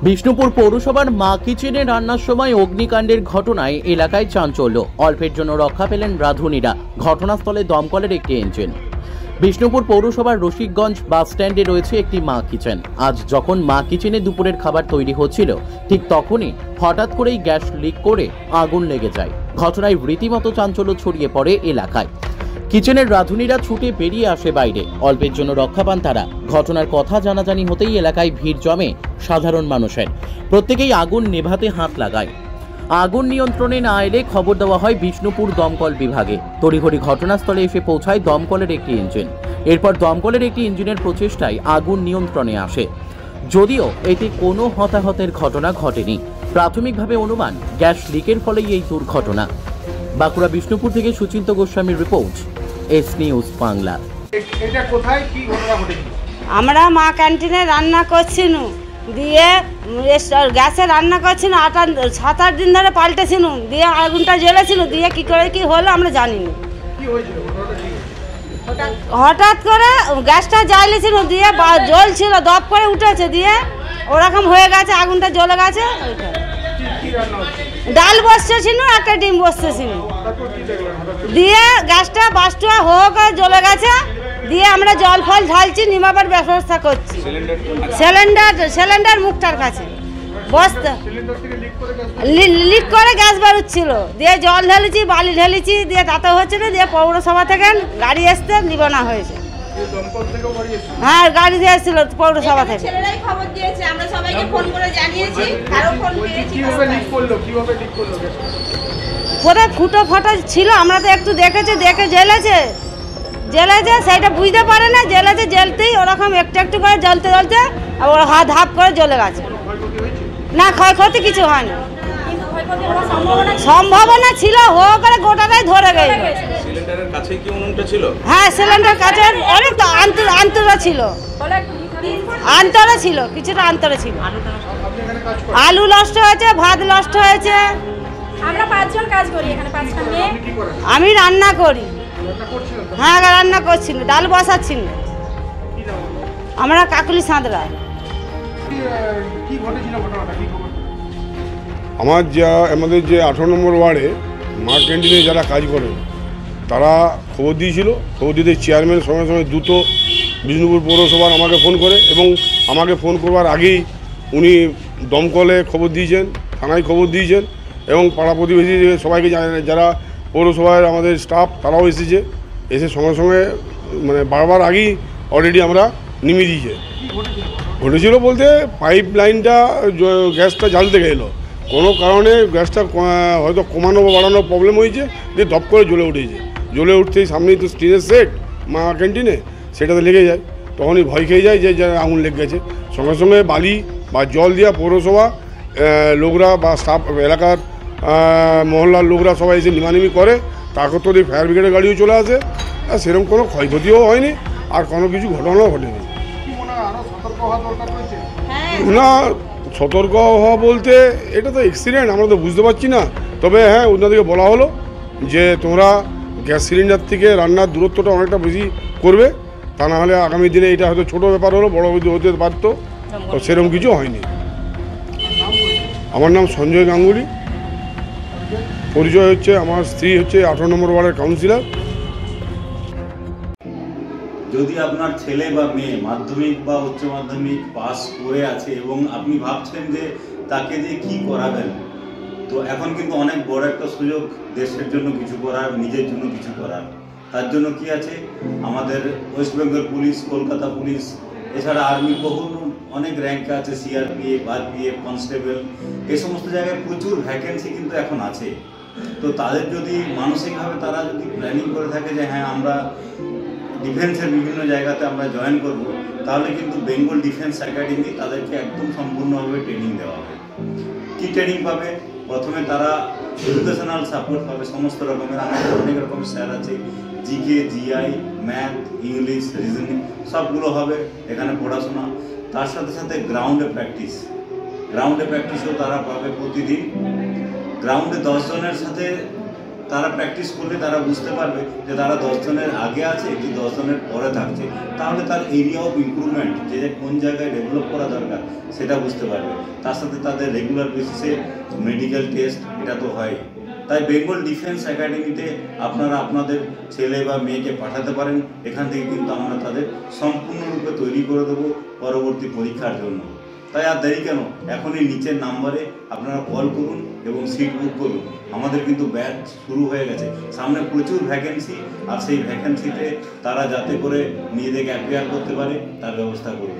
বিষ্ণুপুর পৌরসভার মা কিচেনে রান্নার সময় অগ্নিকাণ্ডের ঘটনায় এলাকায় চাঞ্চল্য। অল্পের জন্য রক্ষা পেলেন রাঁধুনিরা। ঘটনাস্থলে দমকলের একটি ইঞ্জিন। বিষ্ণুপুর পৌরসভার রসিকগঞ্জ বাস স্ট্যান্ডে রয়েছে একটি মা কিচেন। আজ যখন মা কিচেনে দুপুরের খাবার তৈরি হচ্ছিল, ঠিক তখনই হঠাৎ করেই গ্যাস লিক করে আগুন লেগে যায়। ঘটনায় রীতিমতো চাঞ্চল্য ছড়িয়ে পড়ে এলাকায়। কিচেনের রাঁধুনিরা ছুটে বেরিয়ে আসে বাইরে। অল্পের জন্য রক্ষা পান তারা। ঘটনার কথা জানাজানি হতেই এলাকায় ভিড় জমে সাধারণ মানুষের। প্রত্যেকেই আগুন নেভাতে হাত লাগায়। আগুন নিয়ন্ত্রণে না এলে খবর দেওয়া হয় বিষ্ণুপুর দমকল বিভাগে। তড়িঘড়ি ঘটনাস্থলে এসে পৌঁছায় দমকলের একটি ইঞ্জিন। এরপর দমকলের একটি ইঞ্জিনের প্রচেষ্টায় আগুন নিয়ন্ত্রণে আসে। যদিও এতে কোনো হতাহতের ঘটনা ঘটেনি। প্রাথমিকভাবে অনুমান গ্যাস লিকের ফলেই এই দুর্ঘটনা। বাঁকুড়া বিষ্ণুপুর থেকে সুচিন্ত গোস্বামীর রিপোর্ট, এস নিউজ বাংলা। এটা কোথায় কি ঘটনা ঘটেছে? আমরা মা ক্যান্টিনে রান্না করছিল, দিয়ে গ্যাসে রান্না করছিল। 7-8 দিন ধরে পাল্টেছিল, দিয়ে আগুনটা জ্বলেছিল। দিয়ে কি করে কি হলো আমরা জানি না। হঠাৎ করে গ্যাসটা জ্বালিয়েছিল, দিয়ে জ্বলছিল, দপ করে উঠেছে, দিয়ে ওরকম হয়ে গেছে, আগুনটা জ্বলে গেছে। ডাল বসছিল, একটা ডিম বসছিল, দিয়ে গ্যাসটা বাস্টুয়া হয়ে করে জ্বলে গেছে। দিয়ে আমরা জল ফল ঢালছি, নিমাবার ব্যবস্থা করছি। সিলিন্ডার মুখটার কাছে বস্তা লিক করে গ্যাস বেরোচ্ছিল। দিয়ে জল ঢেলেছি, বালি ঢেলেছি, দিয়ে তাতে হচ্ছে না। দিয়ে পৌরসভা থেকে গাড়ি আসতে নিবানো হয়েছে। হ্যাঁ, গাড়ি দিয়ে এসেছিল পৌরসভা থেকে। কোথায় ফুটো ফাটা ছিল, আমরা তো একটু দেখেছি, দেখে জ্বলেছে। সেইটা বুঝতে পারে না, জ্বলতেই ওরকম একটু একটু করে জ্বলতে ওর হাত হাফ করে জ্বলে গেছে। না, ক্ষয়ক্ষতি কিছু হয়নি। সম্ভাবনা ছিল, করে গোটাটাই ধরে গেছে। হ্যাঁ, সিলিন্ডার কাছে অনেক আন্তরা ছিল, কিছুটা আন্তরে ছিল। আলু নষ্ট হয়েছে, ভাত নষ্ট হয়েছে। আমরা 5 জন কাজ করি এখানে, 5টা মেয়ে। আমি রান্না করি। হ্যাঁ, রান্না করছিল, ডাল বসাচ্ছিল। আমরা কাকুলি সাঁতরা। আমাদের যে 18 নম্বর ওয়ার্ডে মা ক্যান্টিনে যারা কাজ করে তারা খবর দিয়েছিল। খবর দিতে চেয়ারম্যান সঙ্গে সঙ্গে দ্রুত বিষ্ণুপুর পৌরসভার আমাকে ফোন করে, এবং আমাকে ফোন করবার আগেই উনি দমকলে খবর দিয়েছেন, থানায় খবর দিয়েছেন, এবং পাড়া প্রতিবেশী সবাইকে যারা পৌরসভার আমাদের স্টাফ তারাও এসে সঙ্গে সঙ্গে মানে বারবার আগেই অলরেডি আমরা নিমিয়ে দিয়েছে। ঘটেছিল বলতে পাইপ লাইনটা গ্যাসটা জ্বালতে গেলো, কোনো কারণে গ্যাসটা হয়তো কমানো বা বাড়ানোর প্রবলেম হয়েছে, দিয়ে দপ করে জ্বলে উঠেছে। জ্বলে উঠতেই সামনেই তো স্টিলের সেট মা ক্যান্টিনে, সেটাতে লেগে যায়। তখনই ভয় খেয়ে যায় যে আগুন লেগে গেছে। সঙ্গে সঙ্গে বালি বা জল দিয়া পৌরসভা লোকরা বা স্টাফ এলাকার মহল্লার লোকরা সবাই এসে নিমানিমি করে। তারপর তো ফায়ার ব্রিগেডের গাড়িও চলে আসে। আর সেরকম কোনো ক্ষয়ক্ষতিও হয়নি, আর কোনো কিছু ঘটনাও ঘটেনি। না, সতর্ক হওয়া বলতে এটা তো অ্যাক্সিডেন্ট, আমরা তো বুঝতে পারছি না। তবে হ্যাঁ, ওনাদেরকে বলা হলো যে তোমরা গ্যাস সিলিন্ডার থেকে রান্নার দূরত্বটা অনেকটা বেশি করবে, তা না হলে আগামী দিনে এটা হয়তো ছোটো ব্যাপার হলো, বড় হতে পারতো। তো সেরকম কিছু হয়নি। আমার নাম সঞ্জয় গাঙ্গুলি। পরিচয় হচ্ছে আমার স্ত্রী হচ্ছে 18 নম্বর ওয়ার্ডের কাউন্সিলর। যদি আপনার ছেলে বা মেয়ে মাধ্যমিক বা উচ্চ মাধ্যমিক পাস করে আছে এবং আপনি ভাবছেন যে তাকে দিয়ে কী করাবেন, তো এখন কিন্তু অনেক বড় একটা সুযোগ দেশের জন্য কিছু করার, নিজের জন্য কিছু করার। তার জন্য কি আছে, আমাদের West Bengal police, Kolkata police, এছাড়া আর্মি বহু অনেক র্যাঙ্ক আছে, সিআরপিএফ, আরপিএফ, কনস্টেবল, এই সমস্ত জায়গায় প্রচুর ভ্যাকেন্সি কিন্তু এখন আছে। তো তাদের যদি মানসিকভাবে তারা যদি প্ল্যানিং করে থাকে যে হ্যাঁ আমরা ডিফেন্সের বিভিন্ন জায়গাতে আমরা জয়েন করব, তাহলে কিন্তু বেঙ্গল ডিফেন্স একাডেমি তাদেরকে একদম সম্পূর্ণভাবে ট্রেনিং দেওয়া হবে। কী ট্রেনিং পাবে? প্রথমে তারা এডুকেশনাল সাপোর্ট পাবে সমস্ত রকমের। আমাদের অনেক রকম স্যার আছে, GK, GI, math, English, reasoning সবগুলো হবে এখানে পড়াশোনা। তার সাথে সাথে গ্রাউন্ডে প্র্যাকটিসও তারা পাবে প্রতিদিন। গ্রাউন্ডে 10 জনের সাথে তারা প্র্যাকটিস করলে তারা বুঝতে পারবে যে তারা 10 জনের আগে আছে কি 10 জনের পরে থাকছে, তাহলে তার এরিয়া অফ ইমপ্রুভমেন্ট যে কোন জায়গায় ডেভেলপ করা দরকার সেটা বুঝতে পারবে। তার সাথে তাদের রেগুলার বেসিসে মেডিকেল টেস্ট এটা তো হয়। তাই বেঙ্গল ডিফেন্স একাডেমিতে আপনারা আপনাদের ছেলে বা মেয়েকে পাঠাতে পারেন। এখান থেকে কিন্তু আমরা তাদের সম্পূর্ণরূপে তৈরি করে দেবো পরবর্তী পরীক্ষার জন্য। তাই আর দেরি কেন, এখনই নিচের নাম্বারে আপনারা কল করুন এবং সিট বুক করুন। আমাদের কিন্তু ব্যাচ শুরু হয়ে গেছে, সামনে প্রচুর ভ্যাকেন্সি, আর সেই ভ্যাকেন্সিতে তারা যাতে করে নিজেদেরকে অ্যাপিয়ার করতে পারে তার ব্যবস্থা করুন।